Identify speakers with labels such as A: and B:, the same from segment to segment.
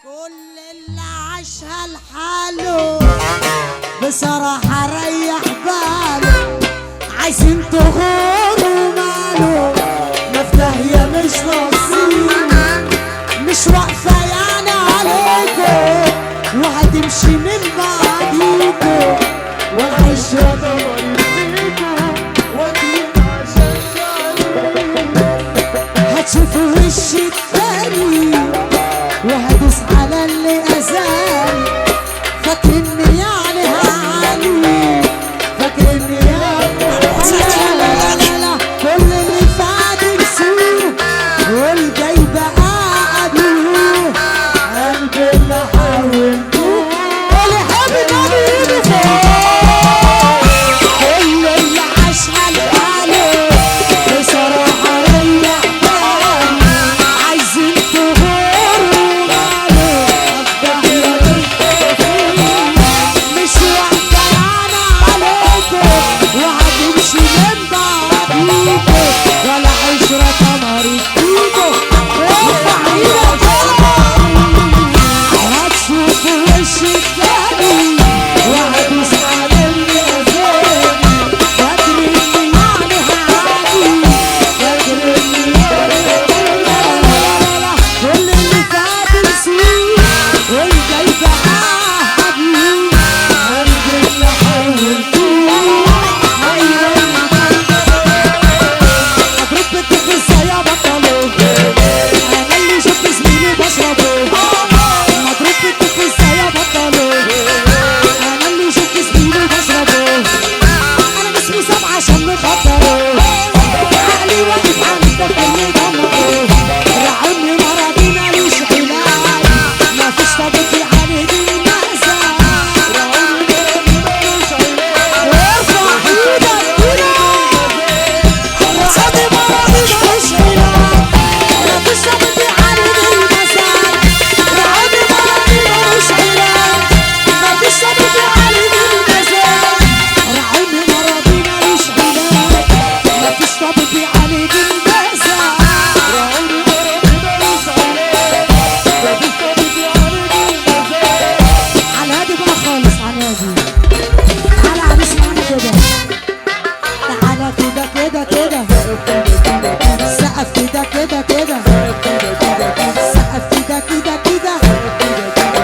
A: كل اللي عاشها لحاله بصراحة ريح باله، عايزين تغوروا ماله، مفتاحية مش نصيب، مش واقفة يعني عليكم وهتمشي من بعديكم، والعشرة دمرت فيكم واكلين عشان هتشوفوا وش التاني وهدوس على اللي أذاني، فاكرني يعني هعاني، فاكرني يعني لا لا لا، كل اللي فات نسوه والجاي بقى قبلوه، قلبي اللي حاولتوه اللي حابب ايده فوق، كل اللي عاشها لحاله بصراحة ريح بالي، عايزين تغوروا ماله، مش واقفة يعني عليكم وهتمشي من بعديكم، ولا عشرة تمرت فيكم، ارفع ايدك هتشوفوا وش التاني وهدوس على اللي أذاني، فاكرني يعني هعاني، فاكرني لا لا لا لا، كل اللي فات نسيه والجاي بقى قبليه، قلبي اللي حولتوه مضروب بالتفل يا بطلوا، انا اللي شفت زميلي بشربه، مضروب بالتفل يا بطلوا، انا اللي شفت زميلي بشربه، انا جسمي ساب عشان مخدره، عقلي واقف عندك اللي دمره، رعوني مرضي مالوش علاج، مفيش طبيب يعالج المأساة، رعوني مرضي مالوش علاج، ارفع ايدك كده، رعوني مرضي مالوش علاج، مفيش طبيب يعالج المأساة، رعوني مرضي مالوش علاج، مفيش طبيب يعالج المأساة، رعوني مرضي مالوش علاج، مفيش طبيب يعالج المأساة، رعوني مرضي مالوش علاج، مفيش طبيب يعالج المأساة. على هادي بقى خالص، على هادي، تعالى عريس معانا كده، تعالى كده كده كده، سقف كده كده كده، سقف كده كده كده،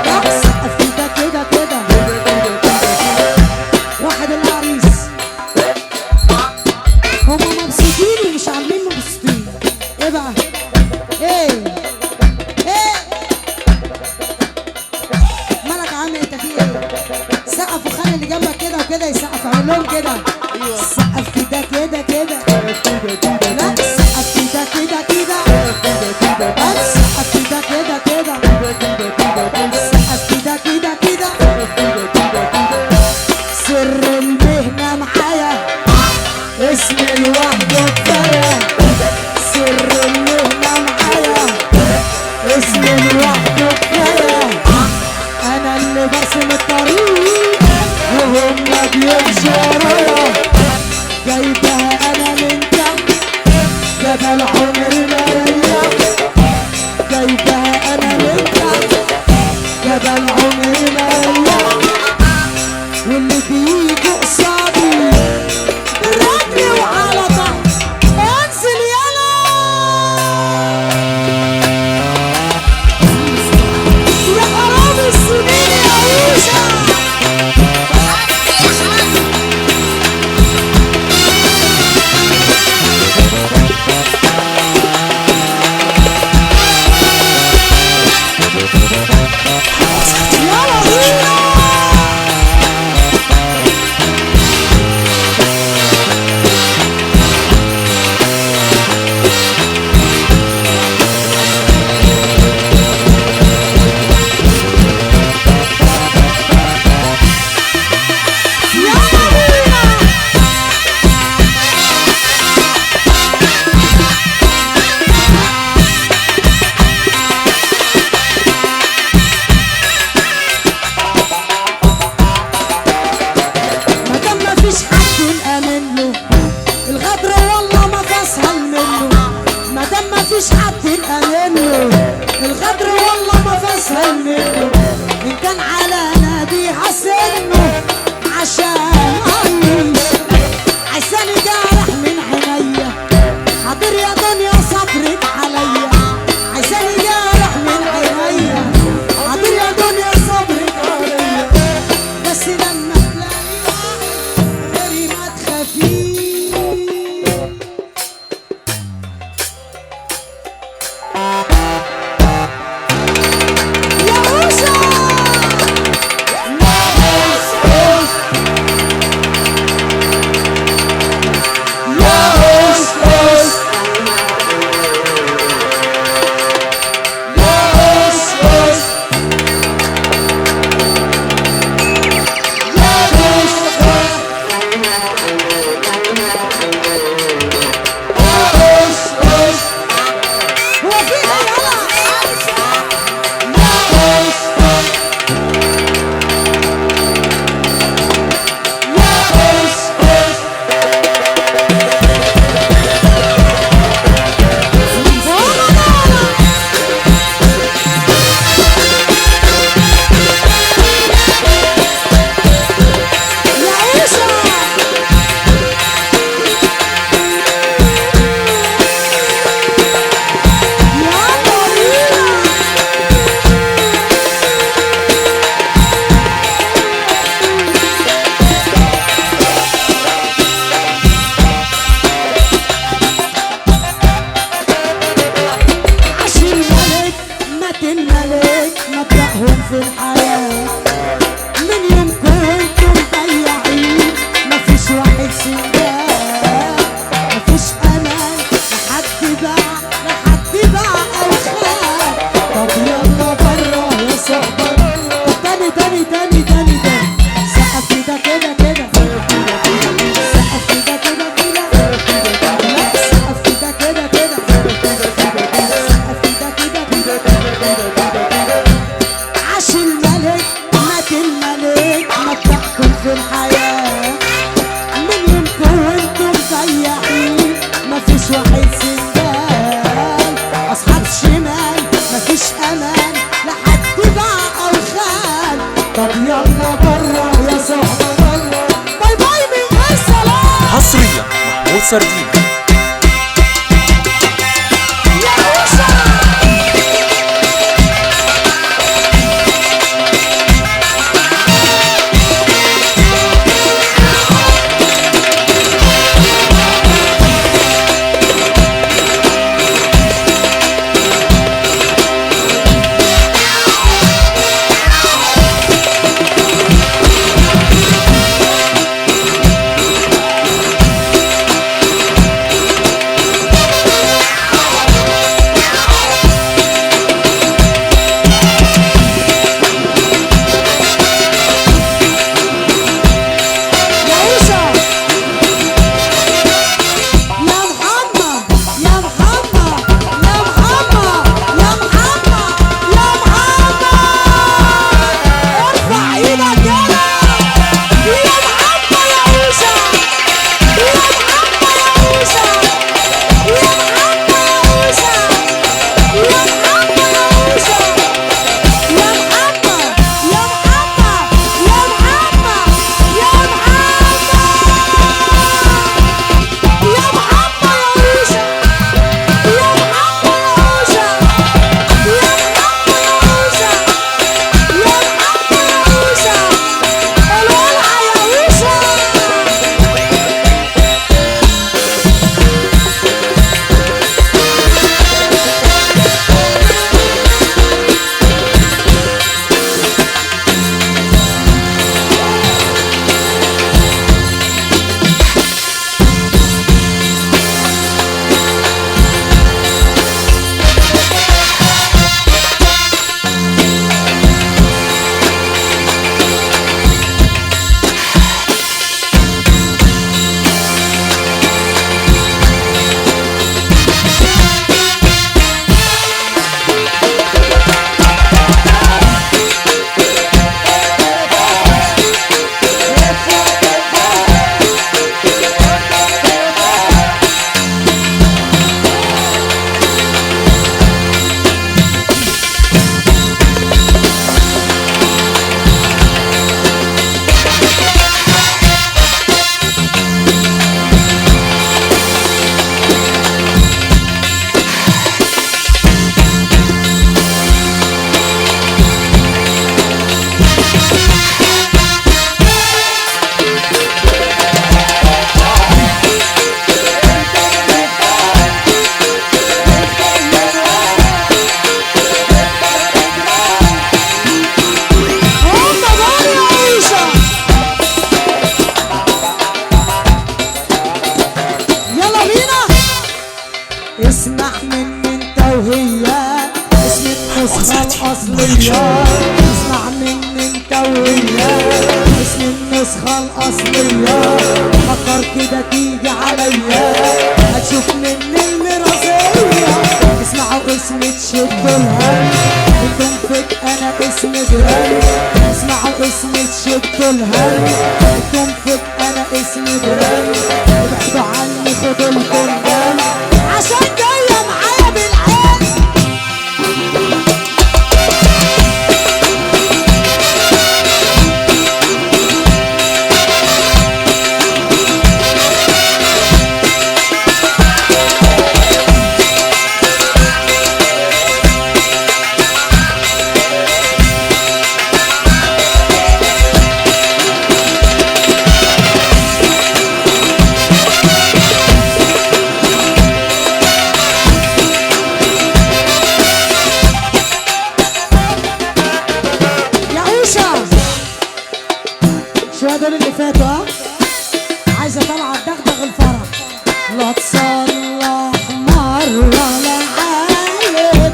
A: لا سقف كده كده كده، واحد العريس هما مبسوطين ومش عاملين مبسوطين، ايه بقى؟ ايه؟ ايه؟ مالك يا عم انت في ايه؟ سقف وخلي اللي جنبك كده وكده يسقف، اعمل لهم كده، سقف كده كده كده، لا سقف كده كده كده، سقف كده كده كده، سقف كده كده كده، سر المهنة معايا اسمي لوحده كفاية، سر المهنة معايا اسمي لوحده كفاية، انا اللي برسم الطريق وهم بيمشوا ورايا، جايبها انا من تحت جبل عمري ما ريح، جايبها انا من تحت جبل عمري ما ريح، واللي بيجوا قصادي بالرجل وعلى طحت انزل يلا يا حرام السنين يا عيشة. طب يلا برا يا صاحبي برا، باي باي من غير سلام.
B: حصريا محمود سردين.
A: اسمع مني انت وهي اسم النسخة الأصلية. اسمع مني انت وهي اسم النسخة الأصلية. فكر كده تيجي عليا هتشوف مني المرازية. اسمعوا اسمي تشدوا الهم بتنفق انا اسمي برن. اسمعوا اسمي تشدوا الهم بتنفق انا اسمي برن. ابعدوا عني خدوا الكندام عشان جاية معايا بالعين. شوية دول اللي فاتوا ها. عايزة طالعة تدغدغ الفرح. لا تصلح مرة لعايد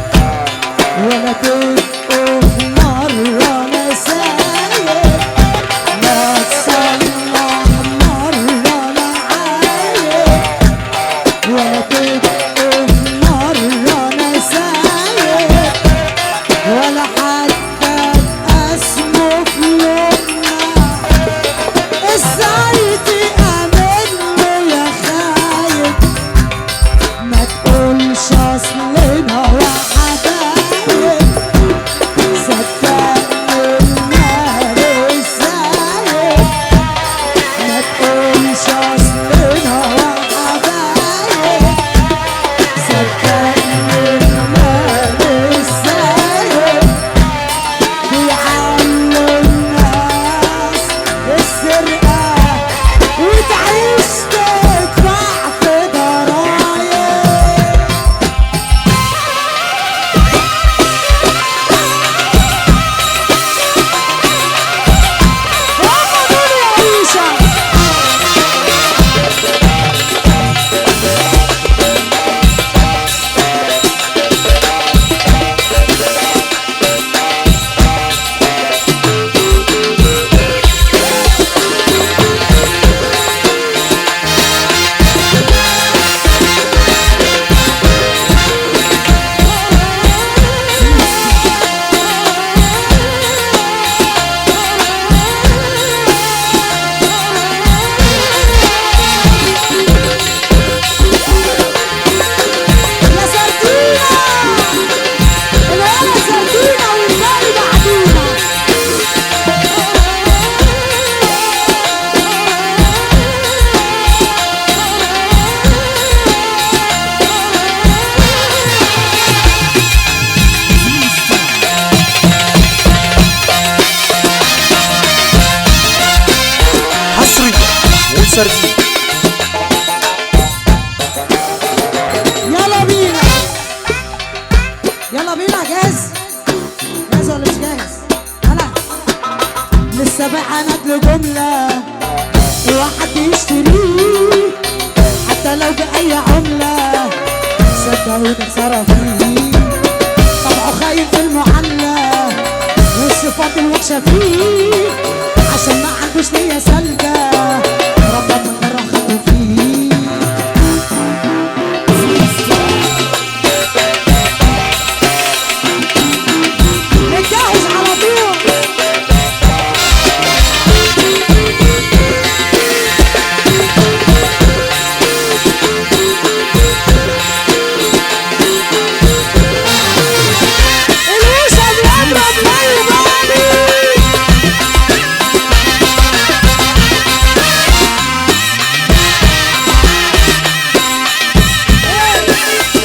A: ولا تقف مرة لسايد. لا تصلح مرة لعايد ولا تقف مرة لسايد ولا حتى اسمه في يومنا. ازاي
B: سردين.
A: يلا بينا يلا بينا. جاهز جاهز ولا مش جاهز؟ هلا لسه بقى ندل جملة الواحد يشتريه حتى لو بأي عملة، صدقوني اتصرف فيه. طبعه خايف في المعاملة والصفات الوحشة فيه، عشان ما عندوش نية سالكة